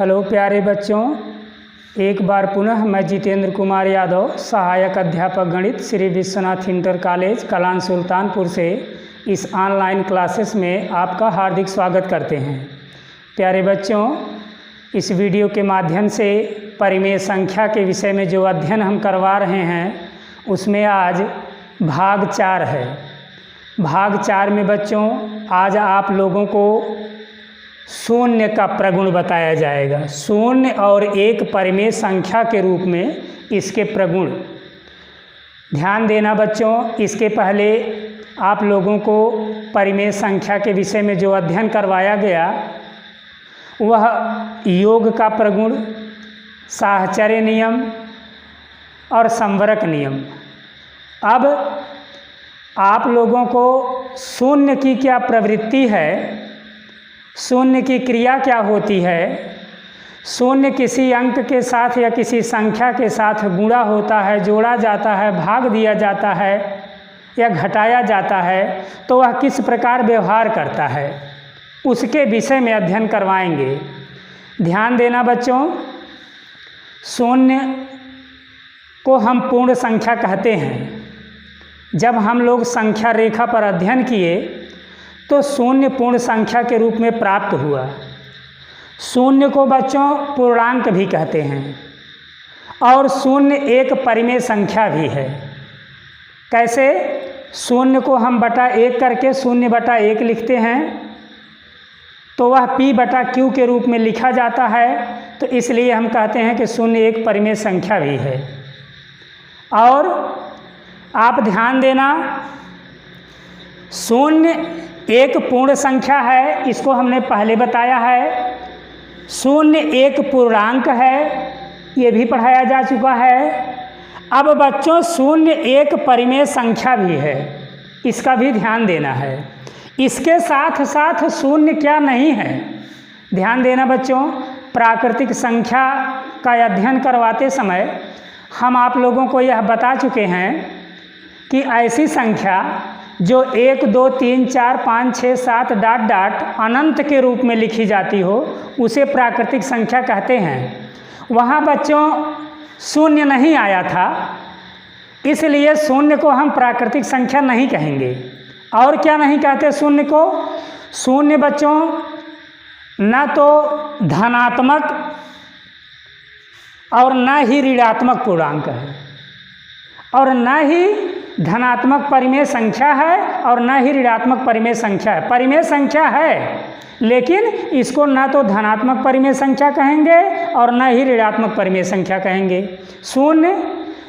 Hello प्यारे बच्चों, एक बार पुनः मैं जितेंद्र कुमार यादव, सहायक अध्यापक गणित, श्री विश्वनाथ इंटर कॉलेज कलान सुल्तानपुर से इस ऑनलाइन क्लासेस में आपका हार्दिक स्वागत करते हैं। प्यारे बच्चों, इस वीडियो के माध्यम से परिमेय संख्या के विषय में जो अध्ययन हम करवा रहे हैं उसमें आज भाग 4 है। भाग 4 में बच्चों आज आप लोगों को शून्य का प्रगुण बताया जाएगा। शून्य और एक परिमेय संख्या के रूप में इसके प्रगुण ध्यान देना बच्चों। इसके पहले आप लोगों को परिमेय संख्या के विषय में जो अध्ययन करवाया गया वह योग का प्रगुण, साहचर्य नियम और संवरक नियम। अब आप लोगों को शून्य की क्या प्रवृत्ति है, शून्य की क्रिया क्या होती है, शून्य किसी अंक के साथ या किसी संख्या के साथ गुणा होता है, जोड़ा जाता है, भाग दिया जाता है या घटाया जाता है तो वह किस प्रकार व्यवहार करता है, उसके विषय में अध्ययन करवाएंगे। ध्यान देना बच्चों, शून्य को हम पूर्ण संख्या कहते हैं। जब हम लोग संख्या रेखा पर अध्ययन किए तो शून्य पूर्ण संख्या के रूप में प्राप्त हुआ। शून्य को बच्चों पूर्णांक भी कहते हैं और शून्य एक परिमेय संख्या भी है। कैसे? शून्य को हम बटा 1 करके 0/1 लिखते हैं तो वह p/q के रूप में लिखा जाता है, तो इसलिए हम कहते हैं कि शून्य एक परिमेय संख्या भी है। और आप ध्यान देना, शून्य एक पूर्ण संख्या है, इसको हमने पहले बताया है। शून्य एक पूर्णांक है, ये भी पढ़ाया जा चुका है। अब बच्चों शून्य एक परिमेय संख्या भी है, इसका भी ध्यान देना है। इसके साथ साथ शून्य क्या नहीं है, ध्यान देना बच्चों। प्राकृतिक संख्या का अध्ययन करवाते समय हम आप लोगों को यह बता चुके हैं कि ऐसी संख्या जो 1 2 3 4 5 6 7 ... अनंत के रूप में लिखी जाती हो उसे प्राकृतिक संख्या कहते हैं। वहाँ बच्चों शून्य नहीं आया था, इसलिए शून्य को हम प्राकृतिक संख्या नहीं कहेंगे। और क्या नहीं कहते शून्य को? शून्य बच्चों न तो धनात्मक और न ही ऋणात्मक पूर्णांक है, और न ही धनात्मक परिमेय संख्या है और न ही ऋणात्मक परिमेय संख्या है। परिमेय संख्या है लेकिन इसको न तो धनात्मक परिमेय संख्या कहेंगे और न ही ऋणात्मक परिमेय संख्या कहेंगे। शून्य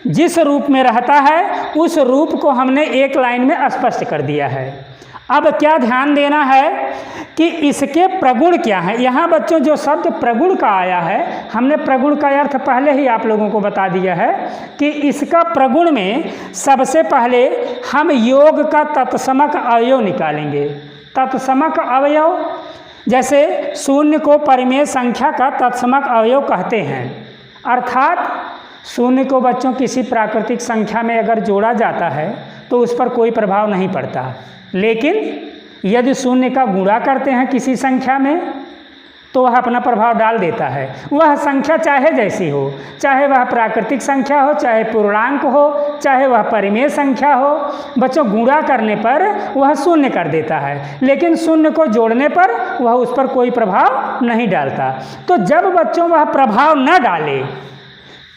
जिस रूप में रहता है उस रूप को हमने एक लाइन में स्पष्ट कर दिया है। अब क्या ध्यान देना है कि इसके प्रगुण क्या है। यहाँ बच्चों जो शब्द प्रगुण का आया है, हमने प्रगुण का अर्थ पहले ही आप लोगों को बता दिया है कि इसका प्रगुण में सबसे पहले हम योग का तत्समक अवयव निकालेंगे। तत्समक अवयव, जैसे शून्य को परिमेय संख्या का तत्समक अवयव कहते हैं। अर्थात शून्य को बच्चों किसी प्राकृतिक संख्या में अगर जोड़ा जाता है तो उस पर कोई प्रभाव नहीं पड़ता, लेकिन यदि शून्य का गुणा करते हैं किसी संख्या में तो वह अपना प्रभाव डाल देता है। वह संख्या चाहे जैसी हो, चाहे वह प्राकृतिक संख्या हो, चाहे पूर्णांक हो, चाहे वह परिमेय संख्या हो, बच्चों गुणा करने पर वह शून्य कर देता है, लेकिन शून्य को जोड़ने पर वह उस पर कोई प्रभाव नहीं डालता। तो जब बच्चों वह प्रभाव न डाले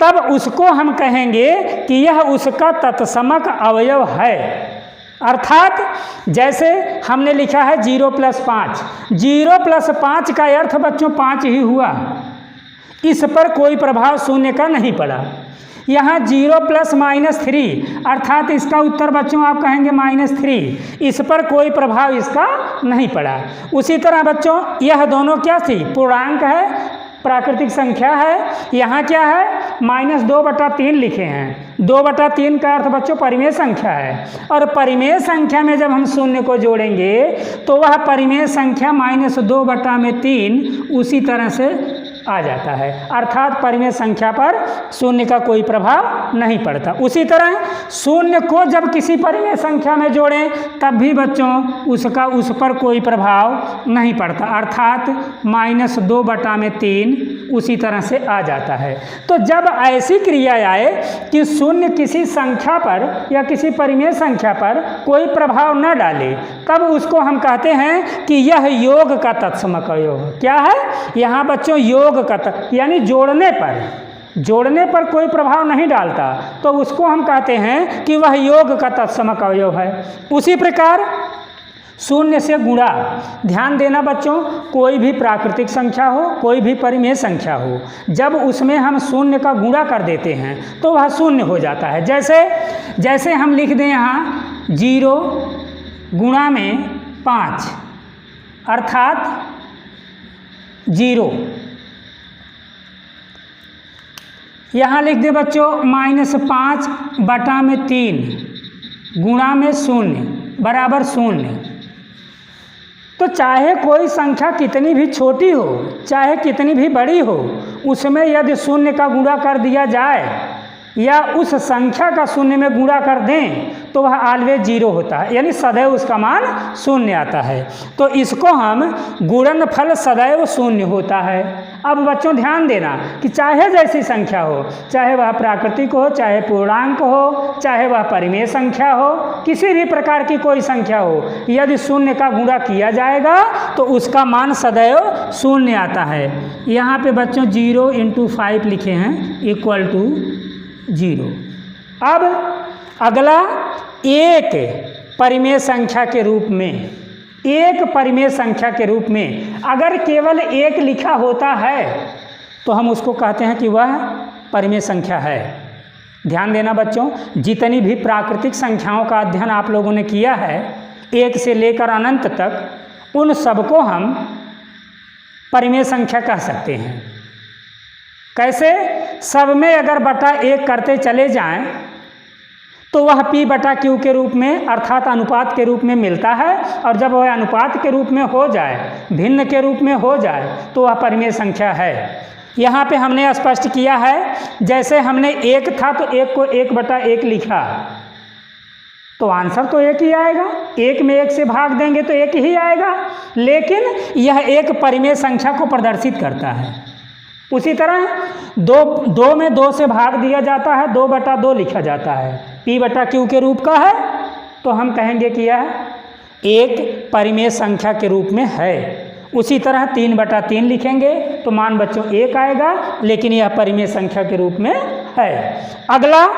तब उसको हम कहेंगे कि यह उसका तत्समक अवयव है। अर्थात जैसे हमने लिखा है 0 + 5, 0 + 5 का अर्थ बच्चों 5 ही हुआ, इस पर कोई प्रभाव शून्य का नहीं पड़ा। यहाँ 0 + -3 अर्थात इसका उत्तर बच्चों आप कहेंगे -3, इस पर कोई प्रभाव इसका नहीं पड़ा। उसी तरह बच्चों यह दोनों क्या थी? पूर्णांक है, प्राकृतिक संख्या है। यहाँ क्या है? -2/3 लिखे हैं। 2/3 का अर्थ बच्चों परिमेय संख्या है, और परिमेय संख्या में जब हम शून्य को जोड़ेंगे तो वह परिमेय संख्या -2/3 उसी तरह से आ जाता है। अर्थात परिमेय संख्या पर शून्य का कोई प्रभाव नहीं पड़ता। उसी तरह शून्य को जब किसी परिमेय संख्या में जोड़ें तब भी बच्चों उसका उस पर कोई प्रभाव नहीं पड़ता। अर्थात -2/3 उसी तरह से आ जाता है। तो जब ऐसी क्रिया आए कि शून्य किसी संख्या पर या किसी परिमेय संख्या पर कोई प्रभाव न डाले, तब उसको हम कहते हैं कि यह योग का तत्समक अवयव। क्या है यहाँ बच्चों? योग का यानी जोड़ने पर कोई प्रभाव नहीं डालता, तो उसको हम कहते हैं कि वह योग का तत्समक अवयव है। उसी प्रकार शून्य से गुणा, ध्यान देना बच्चों, कोई भी प्राकृतिक संख्या हो, कोई भी परिमेय संख्या हो, जब उसमें हम शून्य का गुणा कर देते हैं तो वह शून्य हो जाता है। जैसे हम लिख दें यहाँ 0 गुणा में 5 अर्थात 0। यहाँ लिख दे बच्चों -5 बटा में 3 गुणा में 0 बराबर 0। तो चाहे कोई संख्या कितनी भी छोटी हो, चाहे कितनी भी बड़ी हो, उसमें यदि शून्य का गुणा कर दिया जाए या उस संख्या का शून्य में गुणा कर दें तो वह ऑलवेज 0 होता है, यानी सदैव उसका मान शून्य आता है। तो इसको हम गुणनफल सदैव शून्य होता है। अब बच्चों ध्यान देना कि चाहे जैसी संख्या हो, चाहे वह प्राकृतिक हो, चाहे पूर्णांक हो, चाहे वह परिमेय संख्या हो, किसी भी प्रकार की कोई संख्या हो, यदि शून्य का गुणा किया जाएगा तो उसका मान सदैव शून्य आता है। यहाँ पे बच्चों 0 × 5 लिखे हैं = 0। अब अगला एक परिमेय संख्या के रूप में अगर केवल 1 लिखा होता है तो हम उसको कहते हैं कि वह परिमेय संख्या है। ध्यान देना बच्चों, जितनी भी प्राकृतिक संख्याओं का अध्ययन आप लोगों ने किया है 1 से लेकर अनंत तक, उन सबको हम परिमेय संख्या कह सकते हैं। कैसे? सब में अगर बटा 1 करते चले जाएं तो वह P/Q के रूप में अर्थात अनुपात के रूप में मिलता है, और जब वह अनुपात के रूप में हो जाए, भिन्न के रूप में हो जाए, तो वह परिमेय संख्या है। यहाँ पे हमने स्पष्ट किया है, जैसे हमने 1 था तो 1 को 1/1 लिखा तो आंसर तो 1 ही आएगा। 1 में 1 से भाग देंगे तो 1 ही आएगा, लेकिन यह एक परिमेय संख्या को प्रदर्शित करता है। उसी तरह 2 में 2 से भाग दिया जाता है, 2/2 लिखा जाता है, P/Q के रूप का है, तो हम कहेंगे कि यह एक परिमेय संख्या के रूप में है। उसी तरह 3/3 लिखेंगे तो मान बच्चों 1 आएगा, लेकिन यह परिमेय संख्या के रूप में है। अगला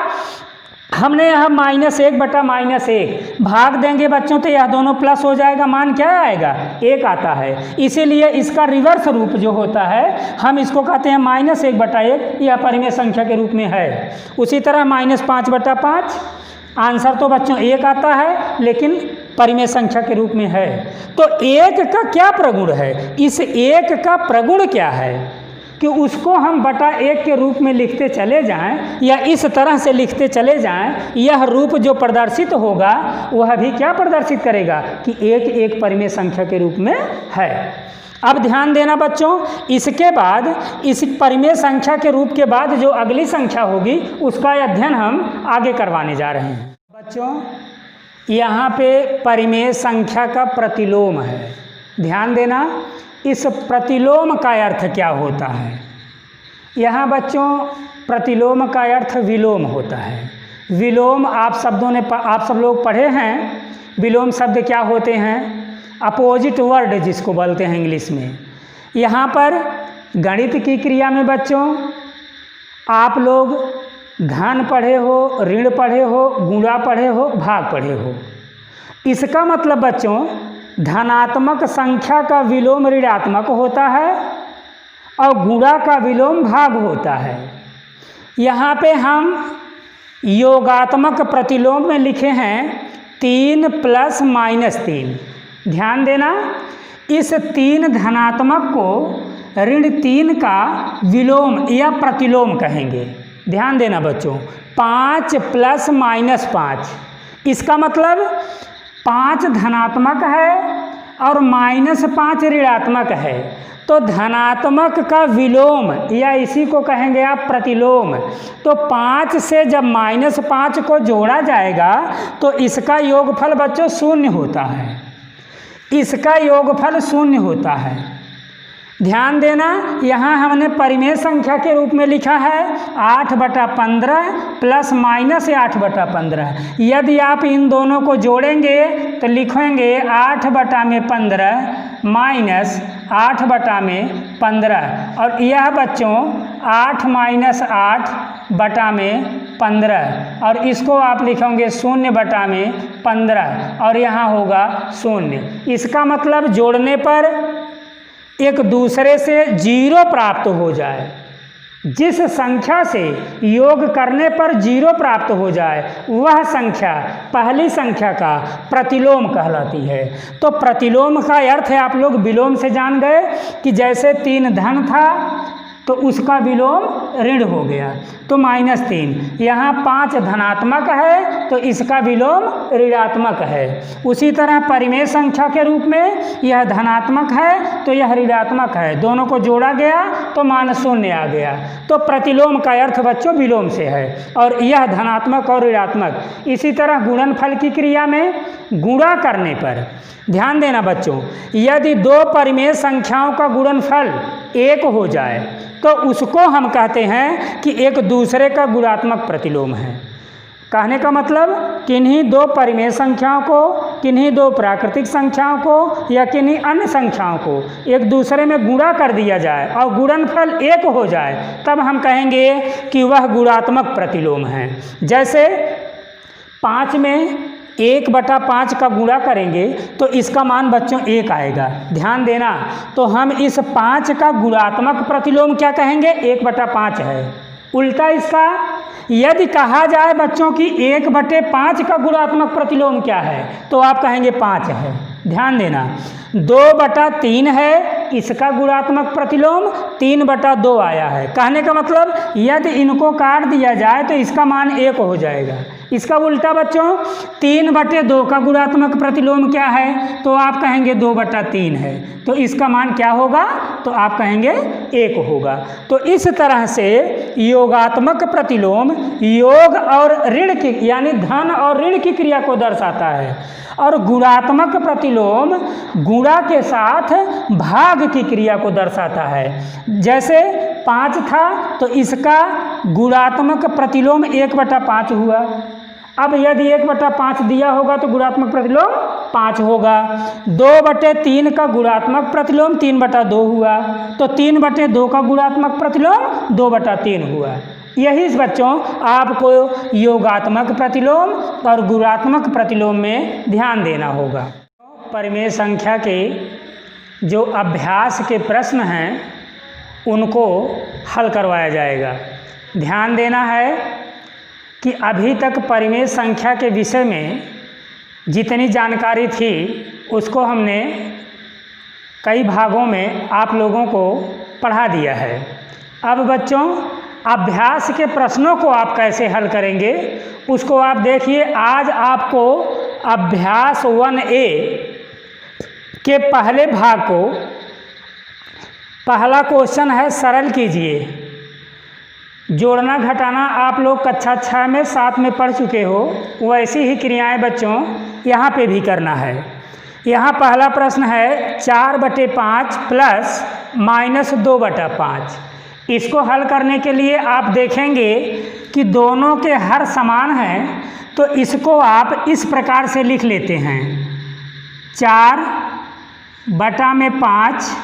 हमने यहाँ -1/-1 भाग देंगे बच्चों तो यह दोनों प्लस हो जाएगा, मान क्या आएगा? 1 आता है। इसीलिए इसका रिवर्स रूप जो होता है हम इसको कहते हैं -1/1, यह परिमेय संख्या के रूप में है। उसी तरह -5/5 आंसर तो बच्चों 1 आता है, लेकिन परिमेय संख्या के रूप में है। तो 1 का क्या प्रगुण है? इस 1 का प्रगुण क्या है कि उसको हम बटा 1 के रूप में लिखते चले जाएं या इस तरह से लिखते चले जाएं, यह रूप जो प्रदर्शित होगा वह भी क्या प्रदर्शित करेगा कि 1 एक परिमेय संख्या के रूप में है। अब ध्यान देना बच्चों, इसके बाद इस परिमेय संख्या के रूप के बाद जो अगली संख्या होगी उसका अध्ययन हम आगे करवाने जा रहे हैं। बच्चों यहाँ पे परिमेय संख्या का प्रतिलोम है। ध्यान देना, इस प्रतिलोम का अर्थ क्या होता है? यहाँ बच्चों प्रतिलोम का अर्थ विलोम होता है। विलोम आप सब लोग पढ़े हैं। विलोम शब्द क्या होते हैं? अपोजिट वर्ड जिसको बोलते हैं इंग्लिश में। यहाँ पर गणित की क्रिया में बच्चों आप लोग धन पढ़े हो, ऋण पढ़े हो, गुणा पढ़े हो, भाग पढ़े हो। इसका मतलब बच्चों धनात्मक संख्या का विलोम ऋणात्मक होता है और गुणा का विलोम भाग होता है। यहाँ पे हम योगात्मक प्रतिलोम में लिखे हैं 3 + -3। ध्यान देना, इस 3 धनात्मक को ऋण 3 का विलोम या प्रतिलोम कहेंगे। ध्यान देना बच्चों, 5 + -5, इसका मतलब 5 धनात्मक है और -5 ऋणात्मक है, तो धनात्मक का विलोम या इसी को कहेंगे आप प्रतिलोम। तो 5 से जब -5 को जोड़ा जाएगा तो इसका योगफल बच्चों 0 होता है। इसका योगफल 0 होता है। ध्यान देना, यहाँ हमने परिमेय संख्या के रूप में लिखा है 8/15 प्लस माइनस 8/15। यदि आप इन दोनों को जोड़ेंगे तो लिखेंगे 8/15 माइनस 8/15, और यह बच्चों 8 माइनस 8/15, और इसको आप लिखेंगे 0/15, और यहाँ होगा 0। इसका मतलब जोड़ने पर एक दूसरे से 0 प्राप्त हो जाए, जिस संख्या से योग करने पर 0 प्राप्त हो जाए वह संख्या पहली संख्या का प्रतिलोम कहलाती है। तो प्रतिलोम का अर्थ है, आप लोग विलोम से जान गए कि जैसे 3 धन था तो उसका विलोम ऋण हो गया तो -3। यहाँ 5 धनात्मक है तो इसका विलोम ऋणात्मक है। उसी तरह परिमेय संख्या के रूप में यह धनात्मक है तो यह ऋणात्मक है, दोनों को जोड़ा गया तो मान 0 आ गया। तो प्रतिलोम का अर्थ बच्चों विलोम से है, और यह धनात्मक और ऋणात्मक। इसी तरह गुणनफल की क्रिया में गुणा करने पर ध्यान देना बच्चों, यदि 2 परिमेय संख्याओं का गुणनफल 1 हो जाए तो उसको हम कहते हैं कि एक दूसरे का गुणात्मक प्रतिलोम है। कहने का मतलब किन्हीं 2 परिमेय संख्याओं को, किन्हीं 2 प्राकृतिक संख्याओं को या किन्हीं अन्य संख्याओं को एक दूसरे में गुणा कर दिया जाए और गुणनफल 1 हो जाए, तब हम कहेंगे कि वह गुणात्मक प्रतिलोम है। जैसे 5 में 1/5 का गुणा करेंगे तो इसका मान बच्चों 1 आएगा। ध्यान देना, तो हम इस 5 का गुणात्मक प्रतिलोम क्या कहेंगे? 1/5 है। उल्टा इसका यदि कहा जाए बच्चों की 1/5 का गुणात्मक प्रतिलोम क्या है तो आप कहेंगे 5 है। ध्यान देना, 2/3 है, इसका गुणात्मक प्रतिलोम 3/2 आया है। कहने का मतलब यदि इनको काट दिया जाए तो इसका मान 1 हो जाएगा। इसका उल्टा बच्चों 3/2 का गुणात्मक प्रतिलोम क्या है तो आप कहेंगे 2/3 है, तो इसका मान क्या होगा तो आप कहेंगे 1 होगा। तो इस तरह से योगात्मक प्रतिलोम योग और ऋण की यानी धन और ऋण की क्रिया को दर्शाता है, और गुणात्मक प्रतिलोम गुणा के साथ भाग की क्रिया को दर्शाता है। जैसे 5 था तो इसका गुणात्मक प्रतिलोम 1/5 हुआ। अब यदि 1/5 दिया होगा तो गुणात्मक प्रतिलोम 5 होगा। 2/3 का गुणात्मक प्रतिलोम 3/2 हुआ, तो 3/2 का गुणात्मक प्रतिलोम 2/3 हुआ। यही बच्चों आपको योगात्मक प्रतिलोम और गुणात्मक प्रतिलोम में ध्यान देना होगा। परिमेय संख्या के जो अभ्यास के प्रश्न हैं उनको हल करवाया जाएगा। ध्यान देना है कि अभी तक परिमेय संख्या के विषय में जितनी जानकारी थी उसको हमने कई भागों में आप लोगों को पढ़ा दिया है। अब बच्चों अभ्यास के प्रश्नों को आप कैसे हल करेंगे उसको आप देखिए। आज आपको अभ्यास 1A के पहले भाग को, पहला क्वेश्चन है सरल कीजिए। जोड़ना घटाना आप लोग कक्षा 6 में 7 में पढ़ चुके हो, वैसी ही क्रियाएं बच्चों यहाँ पे भी करना है। यहाँ पहला प्रश्न है 4/5 प्लस -2/5। इसको हल करने के लिए आप देखेंगे कि दोनों के हर समान हैं, तो इसको आप इस प्रकार से लिख लेते हैं 4/5।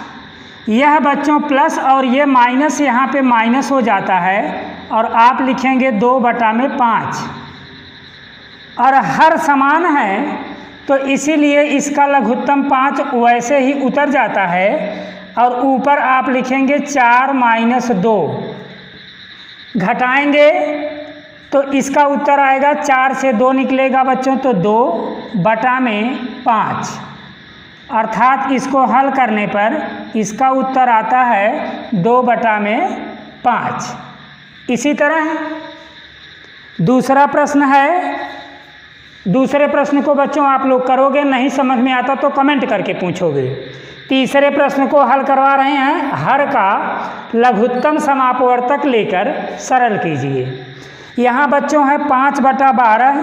यह बच्चों प्लस और ये माइनस यहाँ पे माइनस हो जाता है और आप लिखेंगे 2/5, और हर समान है तो इसीलिए इसका लघुत्तम 5 वैसे ही उतर जाता है, और ऊपर आप लिखेंगे 4 - 2। घटाएंगे तो इसका उत्तर आएगा 4 से 2 निकलेगा बच्चों, तो 2/5, अर्थात इसको हल करने पर इसका उत्तर आता है 2/5। इसी तरह दूसरा प्रश्न है। दूसरे प्रश्न को बच्चों आप लोग करोगे, नहीं समझ में आता तो कमेंट करके पूछोगे। तीसरे प्रश्न को हल करवा रहे हैं, हर का लघुत्तम समापवर्तक लेकर सरल कीजिए। यहाँ बच्चों है 5/12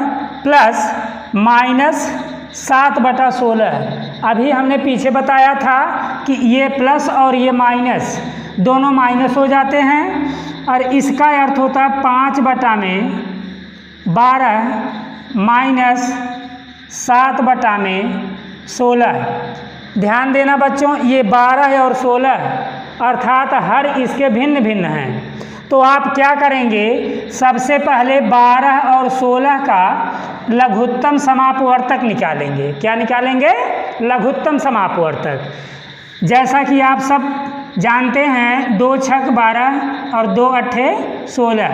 प्लस -7/16। अभी हमने पीछे बताया था कि ये प्लस और ये माइनस दोनों माइनस हो जाते हैं और इसका अर्थ होता है 5/12 माइनस 7/16। ध्यान देना बच्चों, ये 12 और 16 अर्थात हर इसके भिन्न भिन्न हैं। तो आप क्या करेंगे, सबसे पहले 12 और 16 का लघुत्तम समापवर्तक निकालेंगे। क्या निकालेंगे? लघुत्तम समापवर्तक। जैसा कि आप सब जानते हैं 2 छक 12 और 2 अट्ठे 16।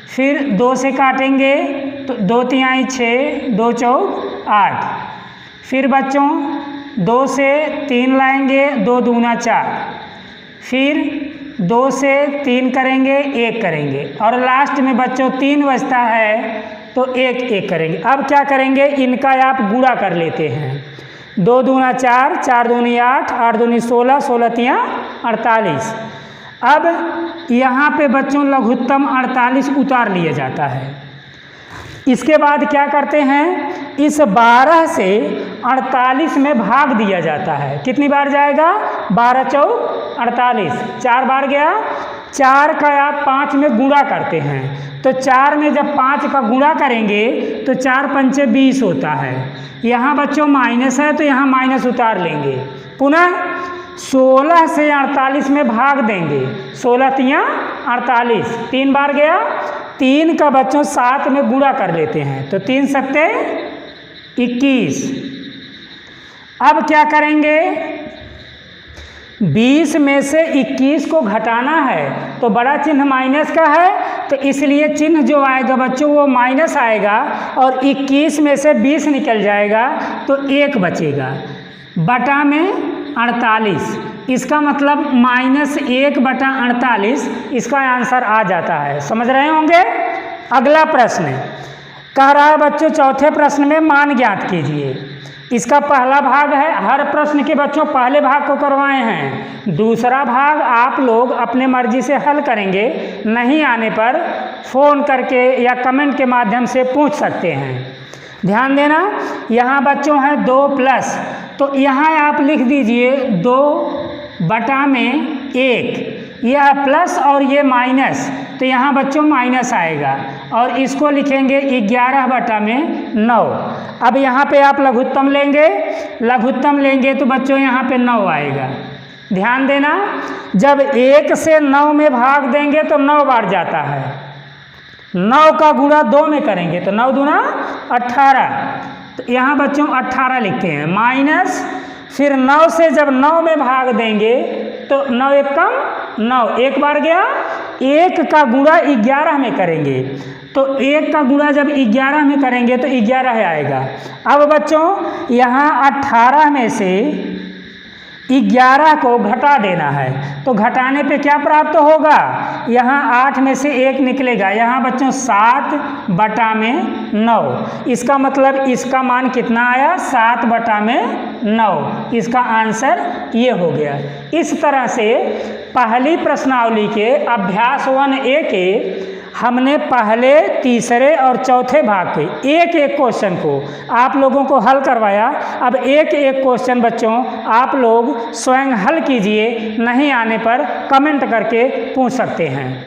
फिर 2 से काटेंगे तो 2 तिहाई 6, 2 चौक 8। फिर बच्चों 2 से 3 लाएंगे, 2 दूना 4। फिर 2 से 3 करेंगे, 1 करेंगे और लास्ट में बच्चों 3 बचता है तो 1 1 करेंगे। अब क्या करेंगे, इनका आप गुणा कर लेते हैं। 2 दूना 4, 4 दूनी 8, 8 दूनी 16, 16 तियाँ 48। अब यहाँ पे बच्चों लघुत्तम 48 उतार लिया जाता है। इसके बाद क्या करते हैं, इस 12 से 48 में भाग दिया जाता है। कितनी बार जाएगा? 12 चौक 48, 4 बार गया। 4 का आप 5 में गुणा करते हैं तो 4 में जब 5 का गुणा करेंगे तो 4 पंचे 20 होता है। यहाँ बच्चों माइनस है तो यहाँ माइनस उतार लेंगे। पुनः 16 से 48 में भाग देंगे, 16 तियाँ 48, 3 बार गया। 3 का बच्चों 7 में गुणा कर लेते हैं तो 3 सत्ते 21। अब क्या करेंगे, 20 में से 21 को घटाना है तो बड़ा चिन्ह माइनस का है तो इसलिए चिन्ह जो आएगा बच्चों वो माइनस आएगा और 21 में से 20 निकल जाएगा तो 1 बचेगा। बटा में 48, इसका मतलब -1/48 इसका आंसर आ जाता है। समझ रहे होंगे। अगला प्रश्न कह रहा है बच्चों, चौथे प्रश्न में मान ज्ञात कीजिए। इसका पहला भाग है, हर प्रश्न के बच्चों पहले भाग को करवाए हैं। दूसरा भाग आप लोग अपने मर्जी से हल करेंगे, नहीं आने पर फ़ोन करके या कमेंट के माध्यम से पूछ सकते हैं। ध्यान देना, यहाँ बच्चों है 2 प्लस, तो यहाँ आप लिख दीजिए 2/1। यह प्लस और ये माइनस तो यहाँ बच्चों माइनस आएगा और इसको लिखेंगे 11/9। अब यहाँ पे आप लघुत्तम लेंगे तो बच्चों यहाँ पे 9 आएगा। ध्यान देना, जब 1 से 9 में भाग देंगे तो 9 बार जाता है। 9 का गुणा 2 में करेंगे तो 9 दूना 18, तो यहाँ बच्चों 18 लिखते हैं। माइनस फिर 9 से जब 9 में भाग देंगे तो 9 एक कम 9, 1 बार गया। 1 का गुणा 11 में करेंगे तो 1 का गुणा जब 11 में करेंगे तो 11 आएगा। अब बच्चों यहाँ 18 में से 11 को घटा देना है तो घटाने पे क्या प्राप्त होगा, यहाँ 8 में से 1 निकलेगा। यहाँ बच्चों 7/9। इसका मतलब इसका मान कितना आया, 7/9। इसका आंसर ये हो गया। इस तरह से पहली प्रश्नावली के अभ्यास 1A के हमने पहले, तीसरे और चौथे भाग के एक एक क्वेश्चन को आप लोगों को हल करवाया। अब एक एक क्वेश्चन बच्चों आप लोग स्वयं हल कीजिए, नहीं आने पर कमेंट करके पूछ सकते हैं।